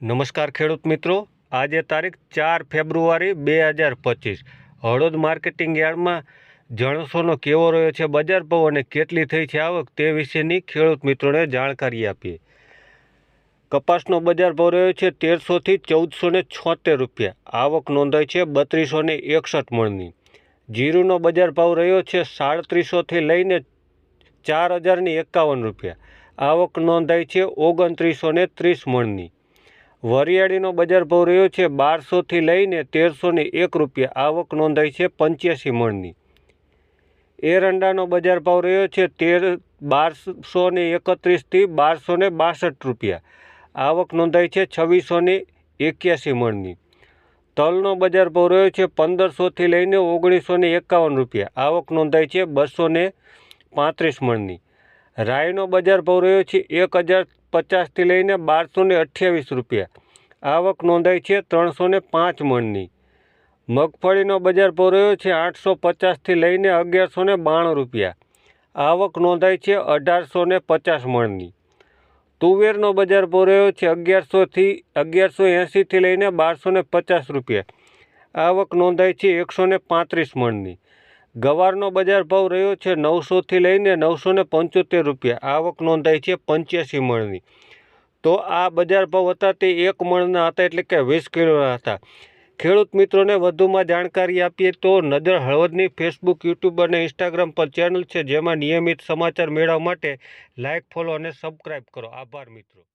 નમસ્કાર ખેડૂત મિત્રો, આજે તારીખ 4 ફેબ્રુઆરી 2025 હળોદ માર્કેટિંગ યાર્ડમાં જણસોનો કેવો રહ્યો છે બજાર ભાવ અને કેટલી થઈ છે આવક તે વિશેની ખેડૂત મિત્રોને જાણકારી આપીએ. કપાસનો બજાર ભાવ રહ્યો છે 1300થી 1476 રૂપિયા. આવક નોંધાઈ છે 3261 મણની. જીરુનો બજાર ભાવ રહ્યો છે 3700થી લઈને 4051 રૂપિયા. આવક નોંધાઈ છે 2930 મણની. વરિયાળીનો બજાર ભાવ રહ્યો છે 1200થી લઈને 1301 રૂપિયા. આવક નોંધાઈ છે 85 મણની. એરંડાનો બજાર ભાવ રહ્યો છે 1231થી 1262 રૂપિયા. આવક નોંધાઈ છે 2681 મણની. તલનો બજાર ભાવ રહ્યો છે 1500થી લઈને 1951 રૂપિયા. આવક નોંધાઈ છે 235 મણની. રાઈનો બજાર ભાવ રહ્યો છે 1050થી લઈને 1228 રૂપિયા. આવક નોંધાઈ છે 305 મણની. મગફળીનો બજાર ભાવ રહ્યો છે 850થી લઈને 1192 રૂપિયા. આવક નોંધાઈ છે 1850 મણની. તુવેરનો બજાર ભાવ રહ્યો છે 1180થી લઈને 1250 રૂપિયા. આવક નોંધાઈ છે 135 મણની. ગવારનો બજાર ભાવ રહ્યો છે 900થી લઈને 975 રૂપિયા. આવક નોંધાઈ છે 85 મણની. તો આ બજાર ભાવ હતા તે 1 મણના હતા, એટલે કે 20 કિલોના હતા. ખેડૂત મિત્રોને વધુમાં જાણકારી આપીએ તો નજર હળવદની ફેસબુક, યુટ્યુબ અને ઇન્સ્ટાગ્રામ પર ચેનલ છે, જેમાં નિયમિત સમાચાર મેળવવા માટે લાઇક, ફોલો અને સબસ્ક્રાઈબ કરો. આભાર મિત્રો.